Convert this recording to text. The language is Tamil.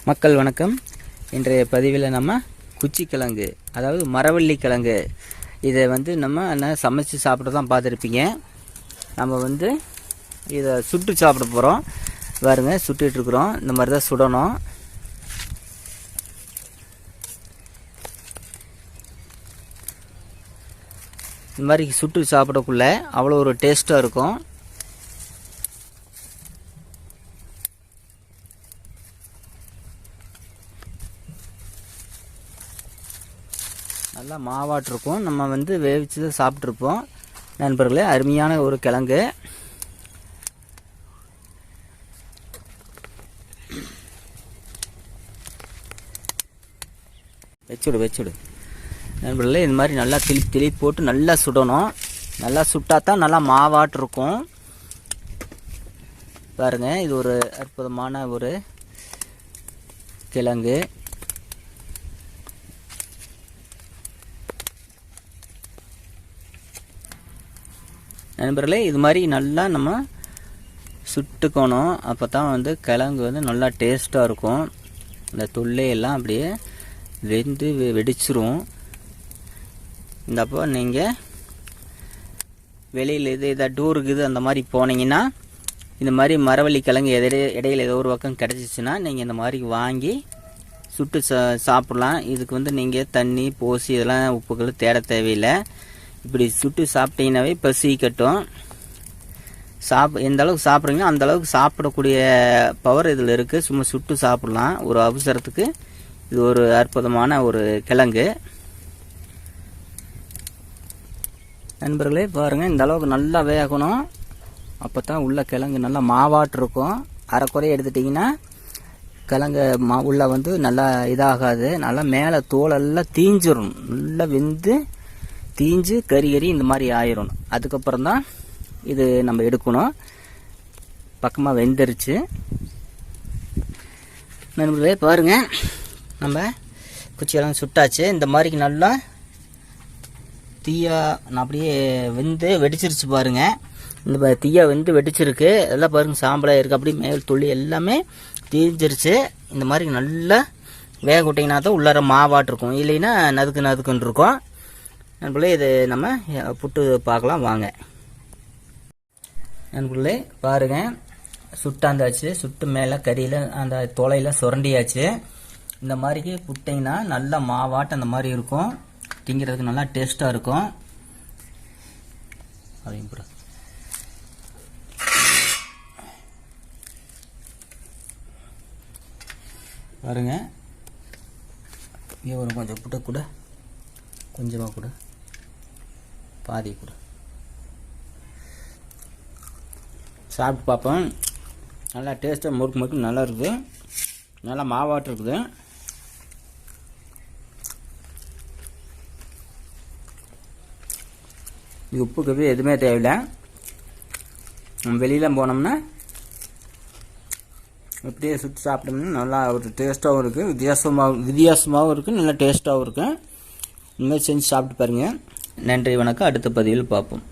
மக்கள் வணக்கம். இன்றைய பதிவில் நம்ம குச்சிக்கிழங்கு, அதாவது மரவள்ளி கிழங்கு, இதை நம்ம சமைச்சு சாப்பிட தான் பார்த்துருப்பீங்க. நம்ம இதை சுட்டு சாப்பிட போகிறோம். பாருங்க, சுட்டுட்ருக்குறோம். இந்த மாதிரி தான் சுடணும். இந்த மாதிரி சுட்டு சாப்பிடக்குள்ள அவ்வளோ ஒரு டேஸ்ட்டாக இருக்கும். நல்லா மாவாட்டிருக்கும். நம்ம வேவிச்சு தான் சாப்பிட்ருப்போம் நண்பர்களே. அருமையான ஒரு கிழங்கு. வச்சுடு நண்பர்களே. இது மாதிரி நல்லா திளி போட்டு நல்லா சுடணும். நல்லா சுட்டாதான் நல்லா மாவாட்டிருக்கும். பாருங்க, இது ஒரு அற்புதமான ஒரு கிழங்கு. நண்பர்களே, இது மாதிரி நல்லா நம்ம சுட்டுக்கணும். அப்போ தான் கிழங்கு நல்லா டேஸ்ட்டாக இருக்கும். இந்த தொல்லையெல்லாம் அப்படியே வெந்து வெடிச்சிரும். இந்தப்போ நீங்கள் வெளியில் இதை டூருக்கு அந்த மாதிரி போனீங்கன்னா, இந்த மாதிரி மரவள்ளி கிழங்கு இடையில ஏதோ ஒரு பக்கம் கிடச்சிச்சின்னா நீங்கள் இந்த மாதிரி வாங்கி சுட்டு சாப்பிட்லாம். இதுக்கு நீங்கள் தண்ணி போசி இதெல்லாம் உப்புகள் தேட தேவையில்லை. இப்படி சுட்டு சாப்பிட்டீங்கன்னாவே பசி கட்டும். எந்த அளவுக்கு சாப்பிட்றீங்களோ அந்த அளவுக்கு சாப்பிடக்கூடிய பவர் இதில் இருக்குது. சும்மா சுட்டு சாப்பிட்லாம். ஒரு அவசரத்துக்கு இது ஒரு அற்புதமான ஒரு கிழங்கு. நண்பர்களே பாருங்கள், இந்த அளவுக்கு நல்லா வேகணும். அப்போ தான் உள்ள கிழங்கு நல்லா மாவாட்டு இருக்கும். அரைக்குறைய எடுத்துட்டிங்கன்னா கிழங்கு உள்ள நல்லா இதாகாது. நல்லா மேலே தோலெல்லாம் தீஞ்சிடும். நல்லா வெந்து தீஞ்சு கறி இந்த மாதிரி ஆயிரும். அதுக்கப்புறம் தான் இது நம்ம எடுக்கணும். பக்கமாக வெந்துருச்சு நண்பர்களே. பாருங்க, நம்ம குச்சியெல்லாம் சுட்டாச்சு. இந்த மாதிரி நல்லா தீயா அப்படியே வெந்து வெடிச்சிருச்சு. பாருங்க, இந்த தீயா வெந்து வெடிச்சிருக்கு. எல்லாம் பாருங்க, சாம்பலாக இருக்குது. அப்படியே மேல் துள்ளி எல்லாமே தீஞ்சிருச்சு. இந்த மாதிரி நல்லா வேக விட்டிங்கன்னா தான் உள்ளார மாவாட்டிருக்கும். இல்லைன்னா நதுக்குன்னு இருக்கும். நண்பர்களே, இது நம்ம புட்டு பார்க்கலாம் வாங்க. நண்பர்களே பாருங்க, சுட்டாந்தாச்சு. சுட்டு மேலே கறியில் அந்த தொலையில் சுரண்டியாச்சு. இந்த மாதிரி புட்டிங்கன்னா நல்லா மாவாட்டம் அந்த மாதிரி இருக்கும். திங்கிறதுக்கு நல்லா டேஸ்ட்டாக இருக்கும். அதையும் கூட பாருங்க. இங்கே ஒரு கொஞ்சம் புட்டு கூட, கொஞ்சமாக கூட, பாதி கூட சாப்பிட்டு பார்ப்போம். நல்லா டேஸ்ட்டாக முறுக்கு நல்லா இருக்குது. நல்லா மாவாட்டு இருக்குது. இது உப்பு கப்பி எதுவுமே தேவையில்லை. நம்ம வெளியில் போனோம்னா எப்படியே சுற்றி சாப்பிட்டோம்னா நல்லா ஒரு டேஸ்ட்டாகவும் இருக்குது. வித்தியாசமாகவும் இருக்குது. நல்லா டேஸ்ட்டாகவும் இருக்குது. இனிமேல் செஞ்சு சாப்பிட்டு பாருங்கள். நன்றி, வணக்கம். அடுத்த பதிவில் பார்ப்போம்.